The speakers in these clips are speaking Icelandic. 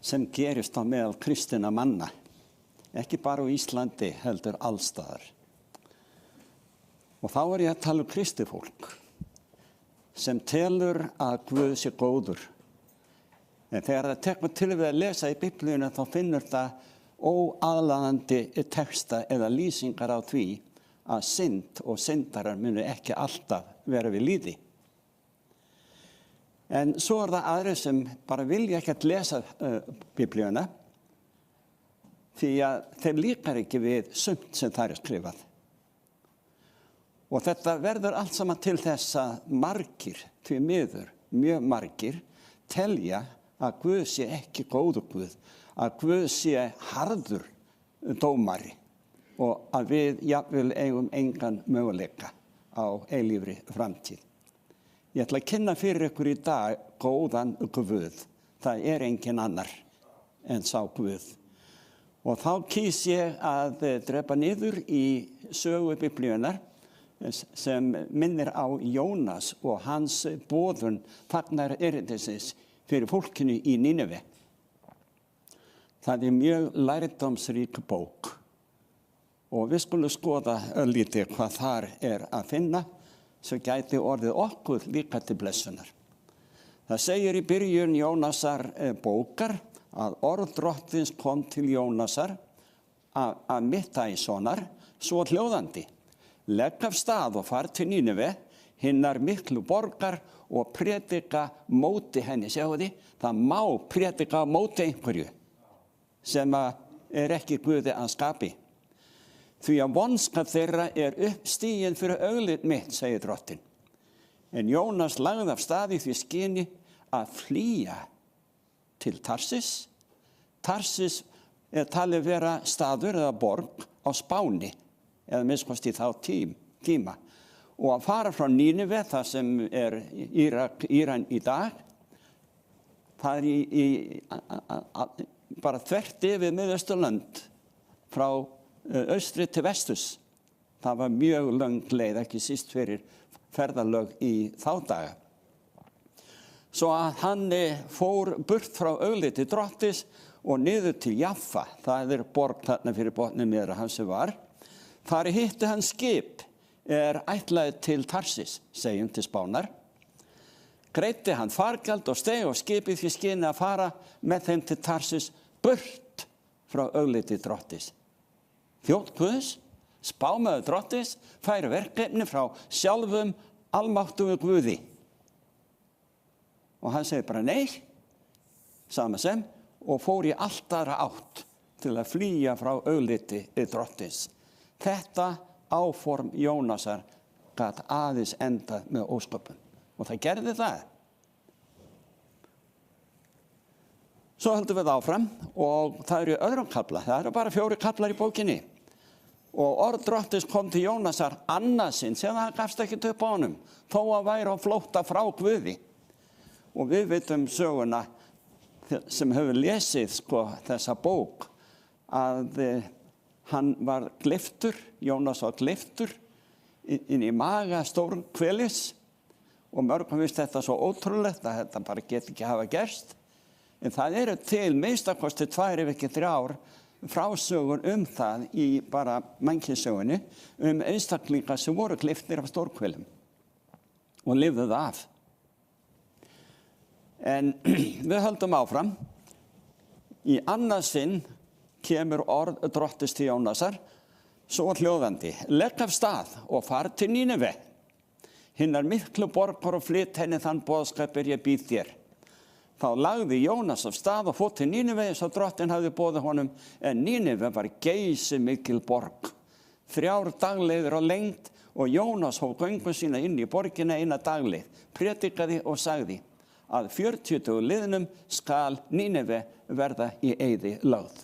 sem gerist á meðal kristinna manna, ekki bara á Íslandi heldur allstaðar. Og þá ég að tala kristið fólk sem telur að Guð sé góður. En þegar það tekur til við að lesa í Biblíuna þá finnur það óaðlaðandi texta eða lýsingar á því að synd og syndarar munu ekki alltaf vera við lýði. En svo það aðrir sem bara vilja ekki að lesa Biblíuna því að þeim líkar ekki við sumt sem það skrifað. Og þetta verður allt saman til þess að margir, því miður, mjög margir, telja að Guð sé ekki góður Guð, að Guð sé harður dómari og að við jafnvel eigum engan möguleika á eilífri framtíð. Ég ætla að kynna fyrir ykkur í dag góðan Guð. Það engin annar en sá Guð. Og þá kýs ég að drepa niður í sögu Biblíunar sem minnir á Jónas og hans boðun fagnar erindisins fyrir fólkinu í Níneve. Það mjög lærdómsrík bók og við skulum skoða örlítið hvað þar að finna sem gæti orðið okkur líka til blessunar. Það segir í byrjun Jónasar bókar að orð Drottins kom til Jónasar að Mittæsonar svo hljóðandi: legg af stað og far til Níneve, hinnar miklu borgar og predika móti henni. Sjáu þið, það má predika móti einhverju sem ekki Guði að skapi. Því að vonskap þeirra uppstigin fyrir augliti mitt, segir Drottinn. En Jónas lagði af stað í því skyni að flýja til Tarsis. Tarsis talið vera staður eða borg á Spáni, eða minnst í þá tíma. Og að fara frá Níneve, það sem Íran í dag, það bara þvert yfir Miðausturlönd, frá austri til vesturs. Það var mjög löng leið, ekki síst fyrir ferðalög í þá daga. Svo að hann fór burt frá augliti Drottis og niður til Jaffa. Það borg þarna fyrir botni Miðjarðarhafs sem var. Þar hitti hann skip ætlaði til Tarsis, segjum til Spánar. Greiddi hann fargjald og steig og skipið því skyni að fara með þeim til Tarsis burt frá augliti Drottis. Þjónn Guðs, spámaður Drottis, fær verkefni frá sjálfum almáttugu Guði. Og hann segir bara nei, sama sem, og fór í allt aðra átt til að flýja frá augliti Drottis. Þetta áform Jónasar gat aðeins enda með ósköpum. Og það gerði það. Svo höldum við áfram og það í öðrum kafla. Það bara 4 kaflar í bókinni. Og orð Drottis kom til Jónasar annað sinn sem það gafst ekki upp á honum, þó að væri á flótta frá Guði. Og við vitum söguna sem hefur lesið þessa bók að hann var gleiftur, Jónas var gleiftur inn í maga stórhvelis og mörgum finnst þetta svo ótrúlegt að þetta bara get ekki hafa gerst. En það til minnstakosti 2 ef ekki 3 frásögur það í bara mannkynssögunni einstaklingar sem voru gleiftir af stórhvelum og lifðu það af. En við höldum áfram. Í annað sinn kemur orð Drottis til Jónasar, svo hljóðandi: legg af stað og far til Níneve. Hinnar miklu borgar og flytt henni þann boðskap ég býð þér. Þá lagði Jónas af stað og fór til Níneve eins og Drottinn hafði boðið honum, en Níneve var geysimikil borg. 3 dagleiðir á lengd og Jónas hóf göngu sína inn í borgina eina dagleið, predikaði og sagði að 40 liðnum skal Níneve verða í eyði lögð.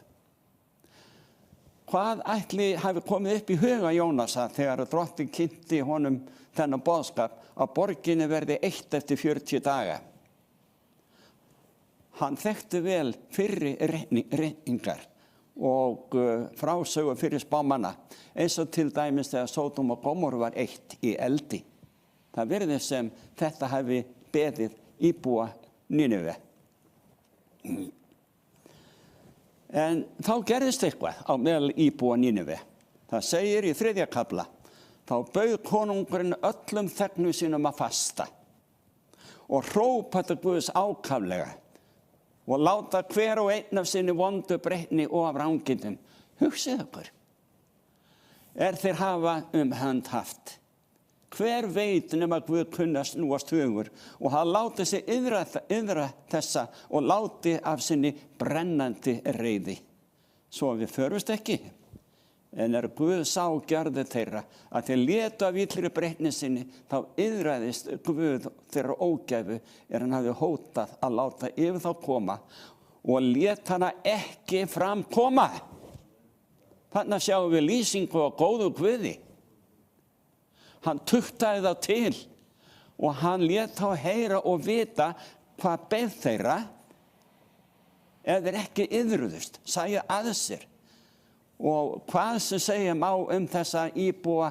Hvað ætli hafi komið upp í huga Jónasa þegar Drottinn kynnti honum þennan boðskap að borginni verði eytt eftir 40 daga? Hann þekkti vel fyrri reikningar og frásögu fyrir spámanna, eins og til dæmis þegar Sódom og Gómor var eytt í eldi. Það virðist sem þetta hafi beðið íbúa Níneve. En þá gerðist eitthvað á meðal íbúa Nínive. Það segir í 3. kafla, þá bauð konungurinn öllum þegnum sínum að fasta og hrópa til Guðs ákaflega og láta hver og einn af sinni vondu breytni og af rangindum. Hugsið ykkur, þeir hafa hönd haft. Hver veit nema Guð kunna snúast hugur og hann láti sig yðra þessa og láti af sinni brennandi reiði. Svo við förumst ekki. En Guð sá gjörðu þeirra að þeir létu af illri breytni sinni, þá yðraðist Guð þeirra ógæfu hann hafi hótað að láta yfir þá koma og lét hana ekki fram koma. Þarna sjáum við lýsingu á góðu Guði. Hann tuktaði þá til og hann lét þá heyra og vita hvað beið þeirra ef þeir ekki yðruðust, sæja að sér. Og hvað sem segja má þessa íbúa,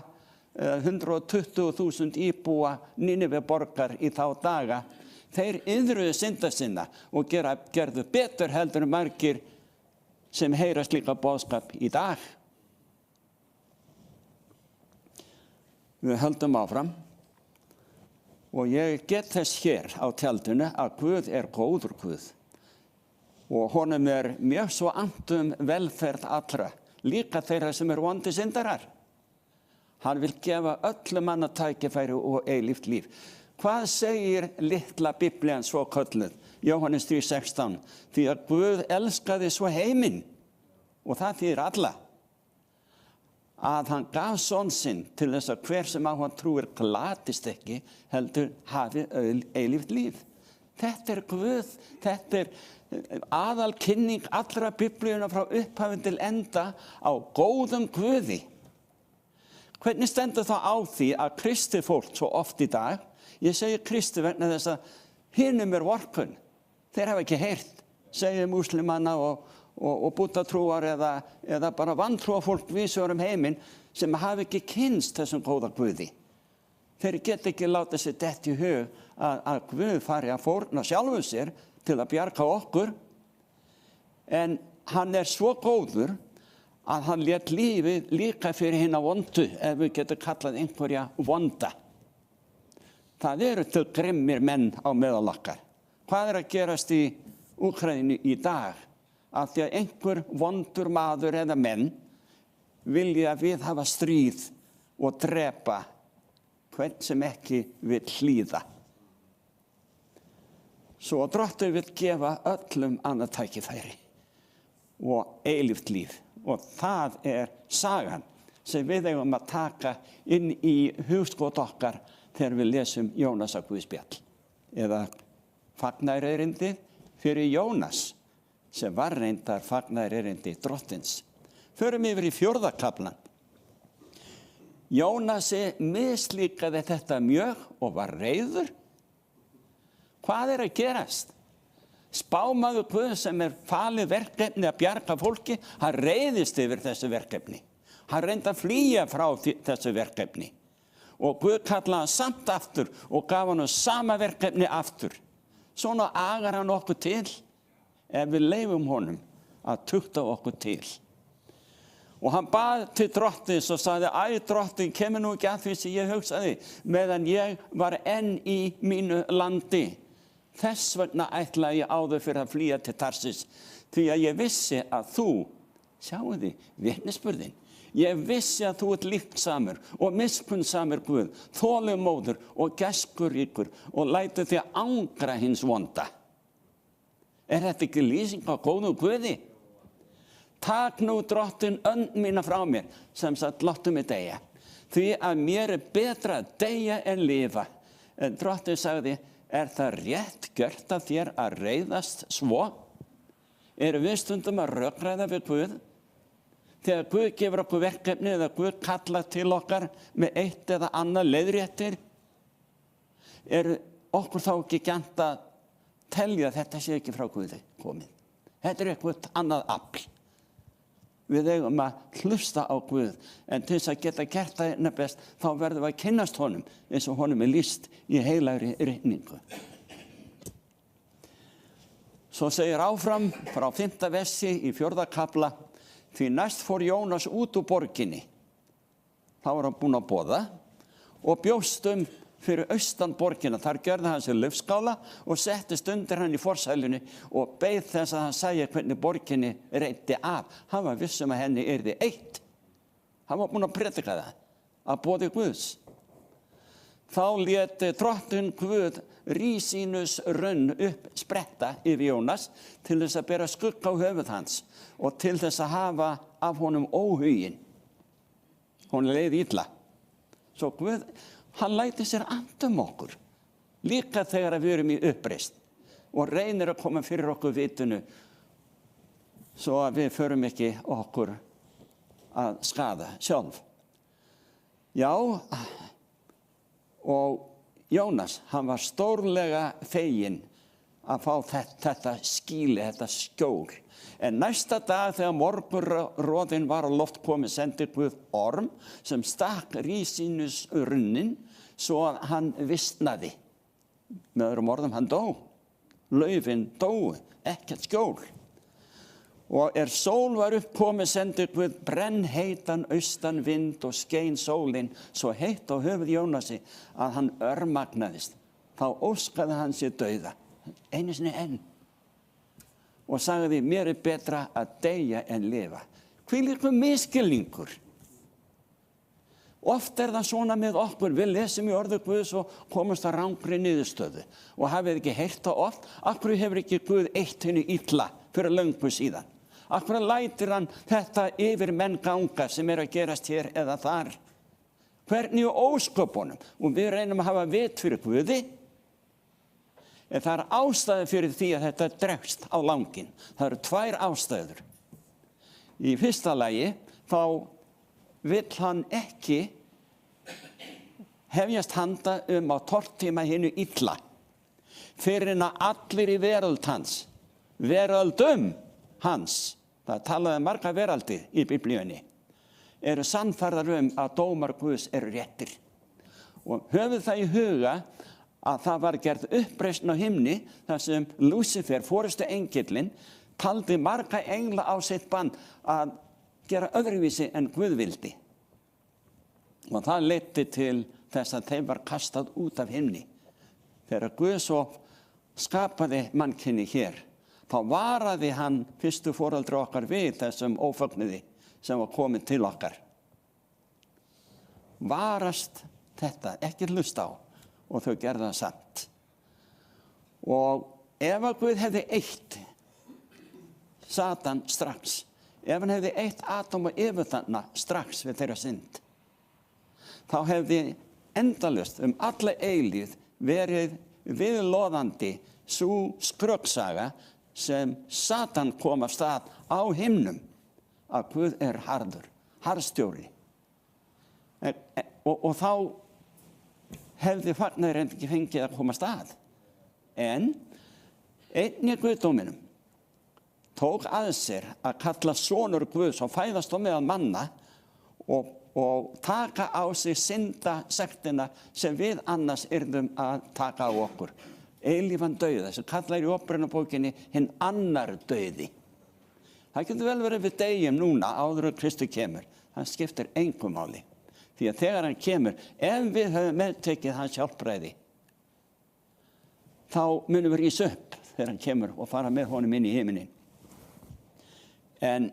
120.000 íbúa Nínive borgar í þá daga, þeir yðruðu synda sinna og gerðu betur heldur en margir sem heyra slíka boðskap í dag. Við höldum áfram og ég get þess hér á tjaldinu að Guð góður Guð og honum mjög svo annt velferð allra, líka þeirra sem vondi syndarar. Hann vil gefa öllum manna tækifæri og eilíft líf. Hvað segir litla Biblían svo kölluð? Jóhannes 3:16. Því að Guð elskaði svo heiminn, og það þýðir alla, að hann gaf son sinn til þess að hver sem á hann trúir glatist ekki, heldur hafi eilíft líf. Þetta Guð, þetta aðalkynning allra Biblíuna frá upphafi til enda á góðum Guði. Hvernig stendur það á því að kristið fólk svo oft í dag, ég segi kristið vegna þess að hinum vorkunn, þeir hafa ekki heyrt, segja múslimanna og búddatrúar eða bara vantrúafólk vísur heiminn sem hafi ekki kynnst þessum góða Guði. Þeir geta ekki látið sér dett í hug að Guð fari að fórna sjálfu sér til að bjarga okkur, en hann svo góður að hann lét lífið líka fyrir hina vondu, ef við getum kallað einhverja vonda. Það eru til grimmir menn á meðal okkar. Hvað að gerast í Úkraínu í dag? Af því að einhver vondur maður eða menn vilja við hafa stríð og drepa hvern sem ekki vil hlýða. Svo Drottinn vill gefa öllum annað tækifæri og eilíft líf. Og það sagan sem við eigum að taka inn í hugskot okkar þegar við lesum Jónasar guðspjall. Eða fagnaðarerindið fyrir Jónas, sem var reyndar fagnaðarerindi Drottins. Förum yfir í 4. kaflan. Jónasi mislíkaði þetta mjög og var reiður. Hvað að gerast? Spámaður Guð sem falið verkefni að bjarga fólki, hann reiðist yfir þessu verkefni. Hann reyndi að flýja frá þessu verkefni. Og Guð kallaði hann samt aftur og gaf hann sama verkefni aftur. Svona agar hann okkur til ef við leyfum honum að tukta okkur til. Og hann bað til Drottins og sagði, æ Drottinn, kemur nú ekki að því sem ég hugsaði, meðan ég var enn í mínu landi. Þess vegna ætlaði ég áður fyrir að flýja til Tarsis, því að ég vissi að þú, sjáu því, vitnisburðin, ég vissi að þú líksamur og miskunnsamur Guð, þolinmóður og gæskuríkur og lætur þig angra hins vonda. Þetta ekki lýsing á góðum Guði? Takk nú Drottinn önd mína frá mér, sem sagt láttu mig deyja, því að mér betra að deyja en lifa. En Drottinn sagði, það rétt gjört af þér að reiðast svo? Erum við stundum að rökræða við Guð? Þegar Guð gefur okkur verkefni eða Guð kallar til okkar með eitt eða annað leiðréttir, okkur þá ekki gjarnt að telja að þetta sé ekki frá Guði komið. Þetta eitthvað annað afl. Við eigum að hlusta á Guð, en til þess að geta gert það best, þá verðum við að kynnast honum eins og honum lýst í heilagri ritningu. Svo segir áfram frá 5. versi í 4. kafla, því næst fór Jónas út úr borginni. Þá var hann búinn að boða og bjóst fyrir austan borgina. Þar gjörði hann sér laufskála og settist undir hann í forsælunni og beið þess að hann sæi hvernig borginni reiddi af. Hann var viss að henni yrði eitt. Hann var búinn að predika það, að boði Guðs. Þá lét drottinn Guð Rísínus runn upp spretta yfir Jónas til þess að bera skugga á höfuð hans og til þess að hafa af honum óhuginn. Honum leið illa. Svo Guð, hann læti sér andum okkur, líka þegar við erum í uppreisn og reynir að koma fyrir okkur vitinu svo að við förum ekki okkur að skada sjálf. Já, og Jónas, hann var stórlega feginn að fá þetta skýli, þetta skjól. En næsta dag þegar morgunroðinn var á loft komið, sendi Guð orm sem stakk Rísínus runnin svo að hann vistnaði. Með öðrum orðum, hann dó. Laufin dóu, ekkert skjól. Og sól var uppkomið, sendi Guð brennheitan austan vind og skein sólin svo heitt á höfuð Jónasi að hann örmagnaðist. Þá óskaði hann sér dauða, einu sinni enn. Og sagði, mér betra að deyja en lifa. Hvílíkur misskilningur. Oft það svona með okkur, við lesum í orði Guðs og komumst að rangri niðurstöðu. Og hafið ekki heyrt það oft, af hverju hefur ekki Guð eitt henni illa fyrir löngu síðan? Af hverju lætur hann þetta yfir menn ganga sem að gerast hér eða þar? Hvernig ósköpunum? Og við reynum að hafa vit fyrir Guði. En það ástæður fyrir því að þetta dregst á langinn. Það eru 2 ástæður. Í fyrsta lagi þá vill hann ekki hefjast handa að tortíma hinu illa fyrir en að allir í veröld hans, veröldum hans, það talaði marga veraldir í Biblíunni, eru sannfærðar að dómar Guðs eru réttir. Og höfum það í huga að það var gerð uppreisn á himni þar sem Lúsífer, forystu engillinn, taldi marga engla á sitt band að gera öðruvísi en Guð vildi. Og það leiddi til þess að þeim var kastað út af himni. Þegar Guð svo skapaði mannkynið hér, þá varaði hann fyrstu foreldri okkar við þessum ófögnuði sem var komið til okkar. Varast þetta, ekki hlusta á, og þau gerðu það samt. Og ef að Guð hefði eitt Satan strax, ef hann hefði eitt Adam og Evu þarna strax við þeirra synd, þá hefði endalaust alla eilíð verið viðloðandi sú skröksaga sem Satan kom af stað á himnum, að Guð harðstjóri. Og þá hefði fagnaðurinn ekki fengið að koma af stað. En einnig Guðdóminum tók að sér að kalla sonur Guðs og fæðast á meðal manna og taka á sig syndasektina sem við annars yrðum að taka á okkur. Eilífan dauða, sem kallar í Upprunabókinni hinn annar dauði. Það getur vel verið við deyjum núna áður en Kristur kemur. Það skiptir engu máli. Því að þegar hann kemur, ef við höfum meðtekið hans hjálpræði, þá munum við rísa upp þegar hann kemur og fara með honum inn í himinin. En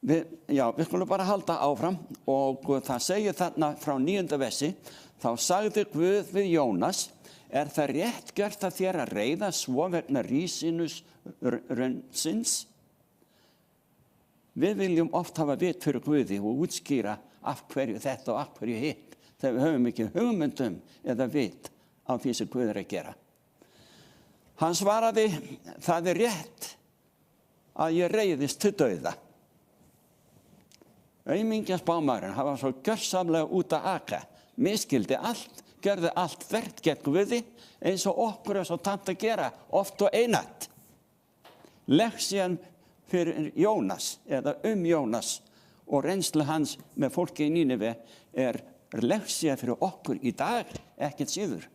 við skulum bara halda áfram og það segir þarna frá 9. versi, þá sagði Guð við Jónas, það rétt gjört að þér að reiða svo vegna Rísínus runnsins? Við viljum oft hafa vit fyrir Guði og útskýra af hverju þetta og af hverju hitt, þegar við höfum ekki hugmyndum eða vit á því sem Guð að gera. Hann svaraði, það rétt að ég reiðist til dauða. Aumingja spámaðurinn, hann var svo gjörsamlega út að aka, misskildi allt, gerði allt þvert gegn Guði, eins og okkur svo tamt að gera, oft og einatt. Leksían fyrir Jónas, eða Jónas, og reynslu hans með fólki í Nínive leksía fyrir okkur í dag, ekkert síður.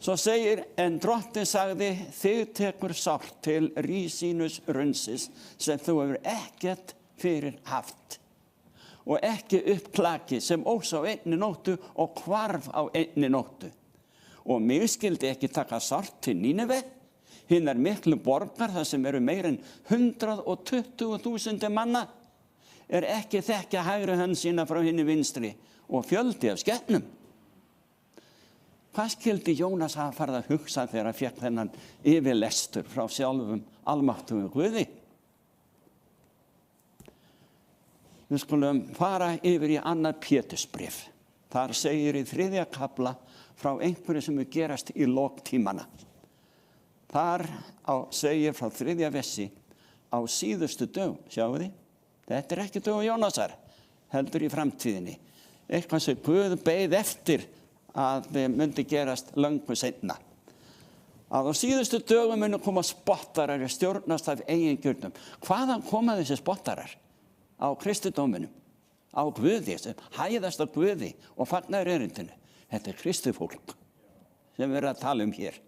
Svo segir, en drottinn sagði, þig tekur sárt til rísínus runsis sem þú hefur ekkert fyrir haft og ekki uppklaki sem ós á einni nóttu og hvarf á einni nóttu. Og mig skildi ekki taka sárt til Nínive, hinnar miklu borgar þar sem eru meir en 120.000 manna, ekki þekkja hægri hönd sína frá hinni vinstri og fjöldi af skepnum. Hvað skildi Jónas hafa farið að hugsa þegar hann fékk þennan yfirlestur frá sjálfum almáttugum Guði? Við skulum fara yfir í annað Pétursbréf. Þar segir í 3. kafla frá einhverju sem gerast í loktímana. Þar segir frá 3. versi á síðustu dögum, sjáu þið? Þetta ekki dögum Jónasar, heldur í framtíðinni. Eitthvað sem Guð beið eftir að myndi gerast löngu seinna. Að á síðustu dögum munu koma spottarar og stjórnast af eigingjörnum. Hvaðan koma þessi spottarar? Á kristindóminum, á Guði, sem hæðast á Guði og fagnar erindinu. Þetta kristufólk sem við erum að tala hér.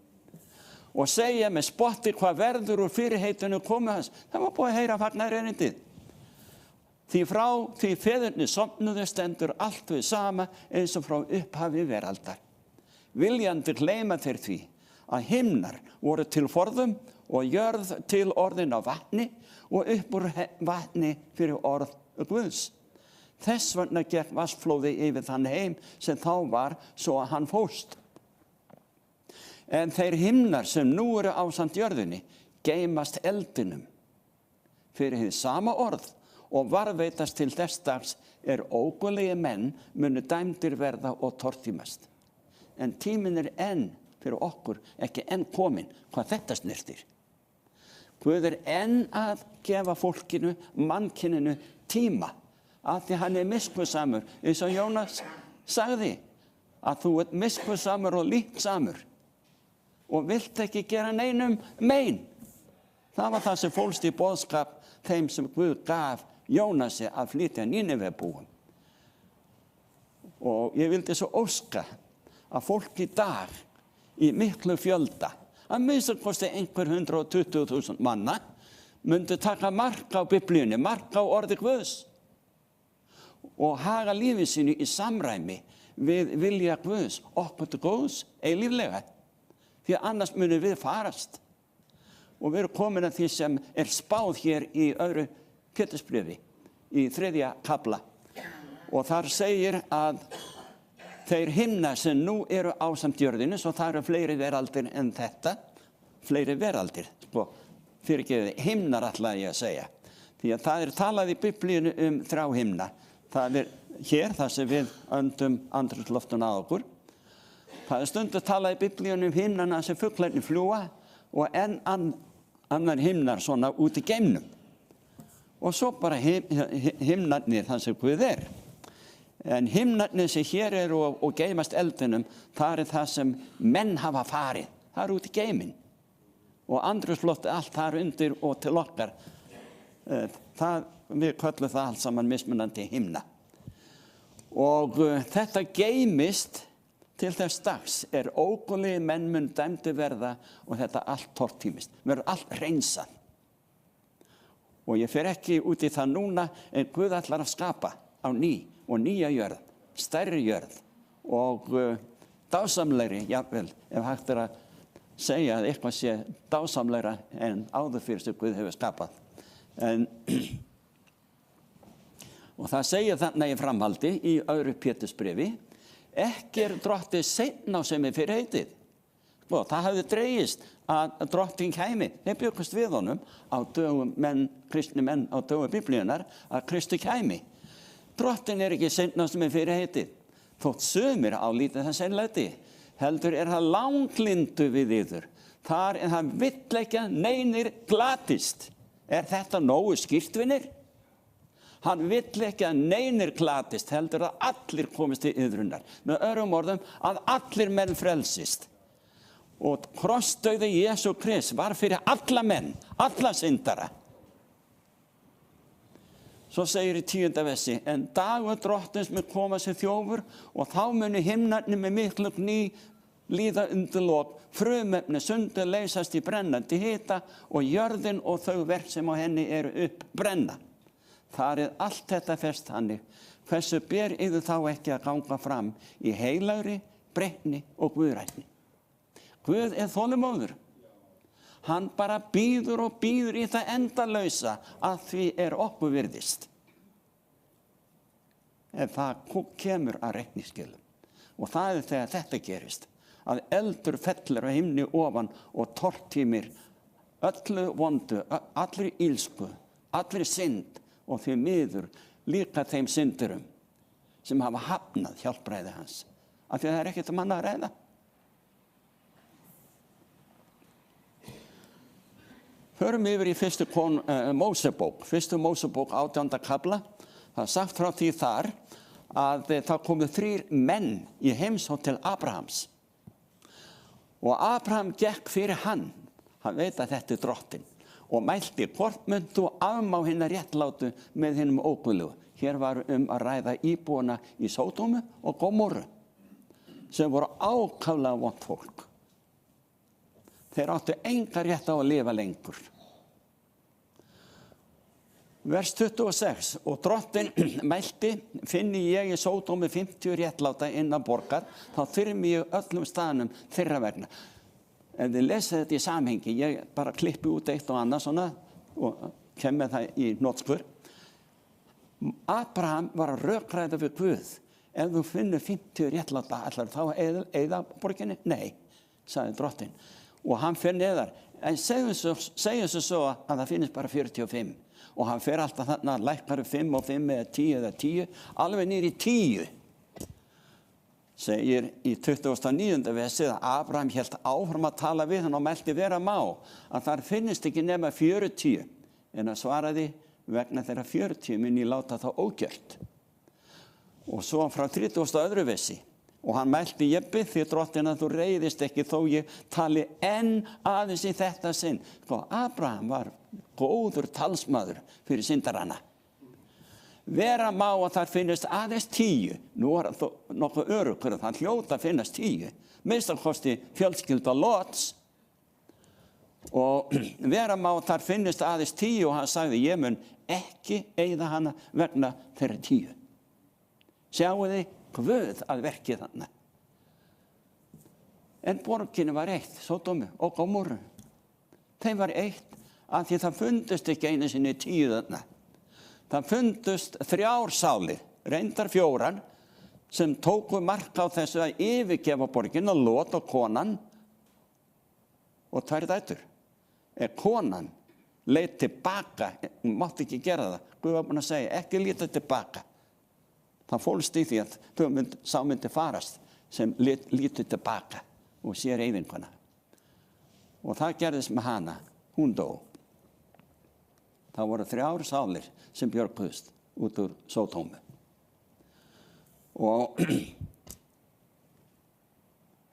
Og segja með spotti hvað verður úr fyrirheitinu komið hans. Það var búið að heyra fagnar erindið. Því frá því feðurnir sofnuðu stendur allt við sama eins og frá upphafi veraldar. Viljandi gleyma þeir því að himnar voru til forðum og jörð til orðin á vatni og upp úr vatni fyrir orð Guðs. Þess vegna gekk vatnsflóði yfir þann heim sem þá var svo að hann fórst. En þeir himnar sem nú eru ásamt jörðinni geymast eldinum fyrir hið sama orð og varðveitast til þess dags ógurlegir menn munu dæmdir verða og tortímast. En tíminn enn fyrir okkur ekki enn komin hvað þetta snertir. Guð enn að gefa fólkinu, mannkyninu tíma af því hann miskunnsamur, eins og Jónas sagði að þú miskunnsamur og líksamur og vilt ekki gera neinum mein. Það var það sem fólst í boðskap þeim sem Guð gaf Jónasi að flytja Nínivebúum. Og ég vildi svo óska að fólk í dag í miklu fjölda, að minnst kosti einhver 120.000 manna, myndi taka mark á Biblíunni, mark á orði Guðs og haga lífi sínu í samræmi við vilja Guðs, okkur til góðs, eilíflega. Því annars munum við farast. Og við erum komin að því sem spáð hér í öðru Pétursbréfi, í 3. kafla. Og þar segir að þeir himnar sem nú eru ásamt jörðinu, svo það eru fleiri veraldir en þetta, fleiri veraldir, fyrirgefiði, himnar ætla ég að segja. Því að það talað í Biblíunni 3 himna. Það hér, það sem við öndum andrúmsloftinu að okkur. Það stundu talað í Biblíunni himnana sem fuglarnir fljúga og enn annar himnar svona út í geimnum. Og svo bara himnarnir þann sem Guð En himnarnir sem hér og geymast eldinum, það það sem menn hafa farið. Það út í geimin. Og andrúmsloftið allt þar undir og til okkar. Við köllum það allt saman mismunandi himna. Og þetta geymist til þess dags ógurlegir menn mun dæmdir verða og þetta allt tortímist. Verður allt hreinsað. Og ég fer ekki út í það núna en Guð ætlar að skapa á ný og nýja jörð, stærri jörð og dásamlegri, jafnvel, ef hægt að segja að eitthvað sé dásamlegra en áður fyrir sem Guð hefur skapað. Og það segir þannig í framhaldi í öðru Pétursbréfi, ekki drottið seinna á sem fyrir heitið. Það hafði dregist að drottinn kæmi. Þeir bjuggust við honum á dögum kristni menn á dögum Biblíunnar að Kristi kæmi. Drottinn ekki seinna sem fyrir heitið. Þótt sumir álítið það seinlæti, heldur það langlyndu við yður. Þar það vill ekki neinir glatist. Þetta nógu skýrt, vinir? Hann vill ekki að neinir glatist, heldur að allir komist til yðrunar. Með öðrum orðum að allir menn frelsist. Og krossdauði Jesú Krist var fyrir alla menn, alla syndara. Svo segir í 10. versi, en dagur drottins mun koma sem þjófur og þá munu himnarnir með miklu gný líða undir lok, frumefni sundur leysast í brennandi hita og jörðin og þau verk sem á henni eru upp brenna. Þar allt þetta fest þannig, hversu ber yður þá ekki að ganga fram í heilagri, breytni og guðrætni. Guð þolinmóður. Hann bara bíður og bíður í það endalausa að því okkur virðist. En það kemur að reikningsskilum. Og það þegar þetta gerist, að eldur fellur á himni ofan og tortímir öllu vondu, allri ílsku, allri synd og því miður líka þeim syndurum sem hafa hafnað hjálpræði hans. Af því það ekkert annað að ræða. Förum yfir í fyrstu Mósebók 18. kafla. Það sagt frá því þar að það komu 3 menn í heimsókn til Abrahams. Og Abraham gekk fyrir hann veit að þetta drottinn, og mælti hvort munt þú afmá hinna réttlátu með hinum óguðlegu. Hér var að ræða íbúana í Sódómu og Gomorru, sem voru ákaflega vont fólk. Þeir áttu enga rétt á að lifa lengur. Vers 26, og drottinn mælti, finni ég í Sódómu 50 réttláta innan borgar, þá þyrmi ég öllum staðnum þeirra vegna. Ef þið lesið þetta í samhengi, ég bara klippi út eitt og annað svona, og kem með það í hnotskur. Abraham var að rökræða við Guð. Ef þú finnur 50 réttláta, ætlar þá að eyða borginni? Nei, sagði drottinn. Og hann fer neðar. En segja svo að það finnist bara 45. Og hann fer alltaf þarna, lækkar 5 og 5 eða 10 eða 10, alveg niður í 10. Segir í 29. versið að Abraham hélt áfram að tala við hann og mælti vera má að þar finnist ekki nema 40. En hann svaraði, vegna þeirra 40 mun ég láta þá ógjört. Og svo frá 32. versi. Og hann mælti, ég bið þig drottinn að þú reiðist ekki þó ég tali enn aðeins í þetta sinn. Abraham var góður talsmaður fyrir syndarana. Vera má að þar finnist aðeins 10. Nú það nokkuð öruggur að það hljóta að finnast 10. Meistarkosti fjölskylda Lots. Og vera má að þar finnist aðeins 10 og hann sagði, ég mun ekki eyða hana vegna þeirra 10. Sjáu þið Guð að verki þarna. En borginni var eitt, Sódómu og Gomorru. Þeim var eitt að því það fundust ekki einu sinni 10 þarna. Það fundust 3 sálir, reyndar 4, sem tóku mark á þessu að yfirgefa borginna, Lot og konan og 2 dætur. Konan leit tilbaka, hún mátti ekki gera það. Guð var búinn að segja, ekki líta tilbaka. Það fólst í því að sá myndi farast sem lítur tilbaka og sér eyðinguna. Og það gerðist með hana, hún dó. Það voru 3 sálir sem björguðust út úr Sódómu. Og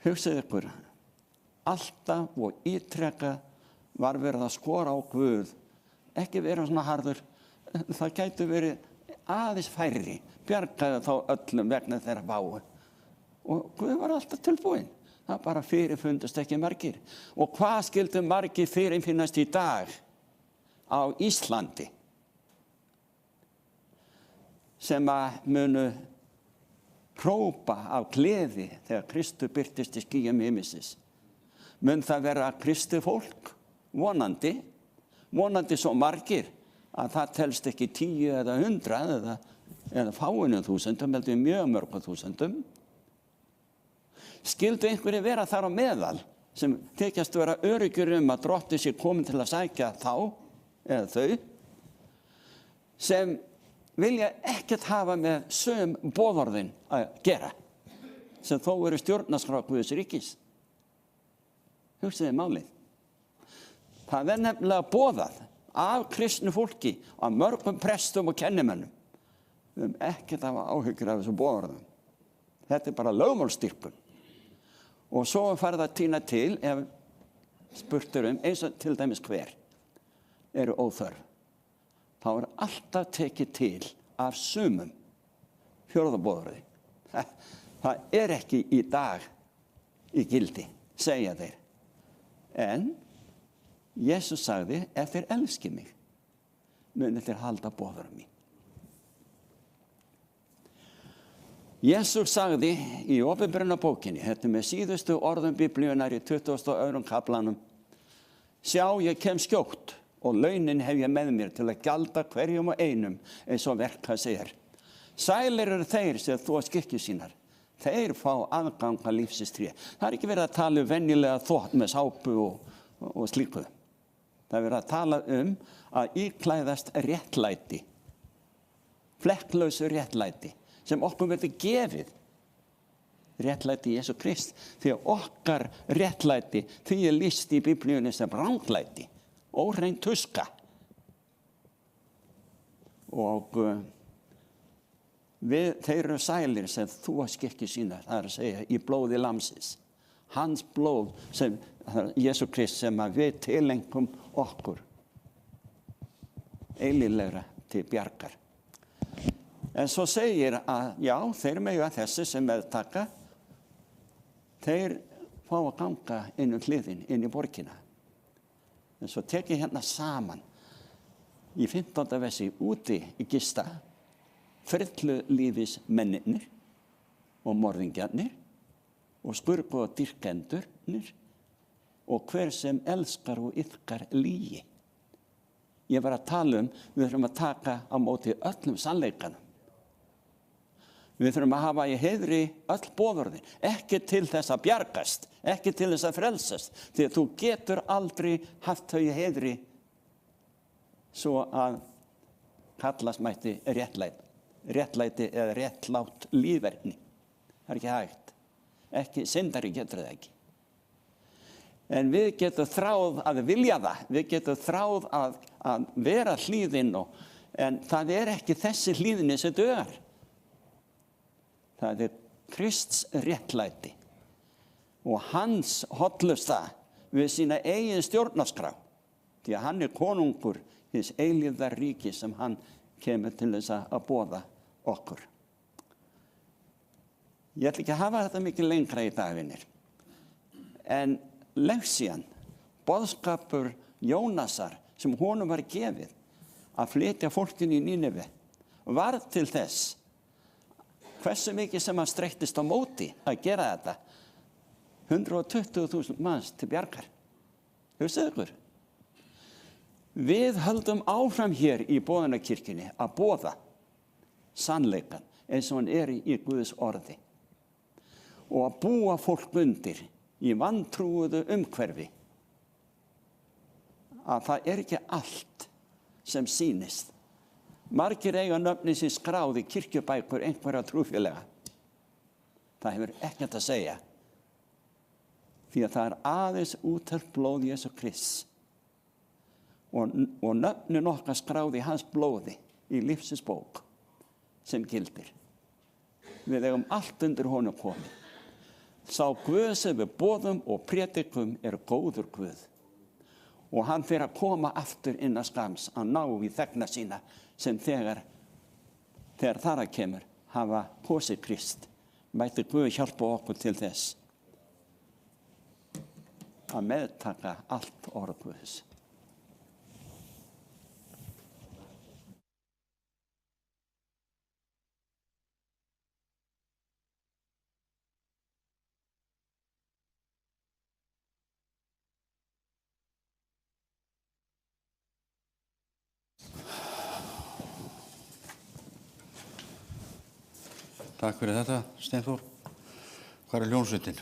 hugsið ykkur, alltaf og ítrekka var verið að skora á Guð, ekki vera svona harður, það gæti verið aðeins færri, bjargaði þá öllum vegna þeirra váu. Og Guð var alltaf tilbúinn. Það bara fyrirfundust ekki margir. Og hvað skyldu margir fyrirfinnast í dag á Íslandi? Sem að munu hrópa af gleði þegar Kristur birtist í skýjum himinsins. Mun það vera Kristi fólk? Vonandi svo margir að það telst ekki 10 eða 100 eða fáinum þúsundum, heldur mjög mörgum þúsundum. Skyldu einhverju vera þar á meðal sem þykjast vera öruggir að drottinn sé komin til að sækja þá eða þau sem vilja ekkert hafa með söm boðorðin að gera sem þó eru stjórnarskrá Guðs ríkis. Hugsaðu málið. Það nefnilega boðað af kristnu fólki, af mörgum prestum og kennimönnum. Við ekkert hafa áhyggjur af þessu boðorðum. Þetta bara lögmálsstyrkun. Og svo farið að tína til, ef spurtur eins og til dæmis hver, eru óþörf. Þá alltaf tekið til af sumum 4. boðorði. Það ekki í dag í gildi, segja þeir. En Jesus sagði, ef þeir elski mig, munu þeir halda boðorðum mín. Jesus sagði í Opinberunarbókinni, þetta með síðustu orðum Biblíunnar í 22. kaplanum, sjá, ég kem skjótt og launin hef ég með mér til að gjalda hverjum og einum eins og verk hans er. Sælir eru þeir sem þvo skikkjur sínar. Þeir fá aðgang að lífsins tré. Það er ekki verið að tala venjulega þvott með sápu og slíku. Það er verið að tala að íklæðast réttlæti, flekklausu réttlæti, sem okkur verður gefið. Réttlæti Jesú Krist, því að okkar réttlæti, því er lýst í Biblíunni sem ranglæti, óhrein tuska. Og þeir eru sælir sem þvo skikkjur sínar, það er að segja, í blóði lamsins. Hans blóð, sem Jesú Krist, sem að við tilengum okkur eilíflegra til bjargar. En svo segir að, já, þeir mega þessi sem meðtaka, þeir fá að ganga inn hliðin, inn í borgina. En svo tek ég hérna saman í 15. versi úti í gista, frillulífis mennirnir og morðingjarnir og skurgu og dýrkendurnir og hver sem elskar og iðkar lygi. Ég var að tala við þurfum að taka á móti öllum sannleikanum. Við þurfum að hafa í heiðri öll boðorðin, ekki til þess að bjargast, ekki til þess að frelsast, því að þú getur aldrei haft þau í heiðri svo að kallast mætti réttlæti eða réttlátt lífverðni. Það er ekki hægt. Ekki, syndari getur það ekki. En við getum þráð að vilja það, við getum þráð að vera hlýðin, en það er ekki þessi hlýðinni sem dugar. Það er Krists réttlæti og hans hollusta við sína eigin stjórnarskrá, því að hann er konungur hins eilífðar ríki sem hann kemur til þess að boða okkur. Ég ætla ekki að hafa þetta mikið lengra í dag, vinir. En Lexían, boðskapur Jónasar sem honum var gefið að flytja fólkinu í Nínevi, var til þess hversu mikið sem hann streittist á móti að gera þetta. 120.000 manns til bjargar. Hugsið ykkur. Við höldum áfram hér í boðunarkirkjunni að boða sannleikan eins og hann er í Guðs orði og að búa fólk undir í vantrúuðu umhverfi að það er ekki allt sem sýnist. Margir eiga nöfnin sem skráði kirkjubækur einhverja trúfélaga. Það hefur ekkert að segja. Því að það er aðeins útelt blóð Jesú Krists. Og nöfnin okkar skráði hans blóði í lífsins bók sem gildir. Við eigum allt undir honum komið. Sá Guð sem við boðum og prédikum er góður Guð. Og hann fer að koma aftur inn að skams að ná í þegna sína sem þegar þar að kemur hafa kosið Krist. Mætti Guð hjálpa okkur til þess að meðtaka allt orð Guðs. Takk fyrir þetta, Steinþór. Hvað er hljómsveitin?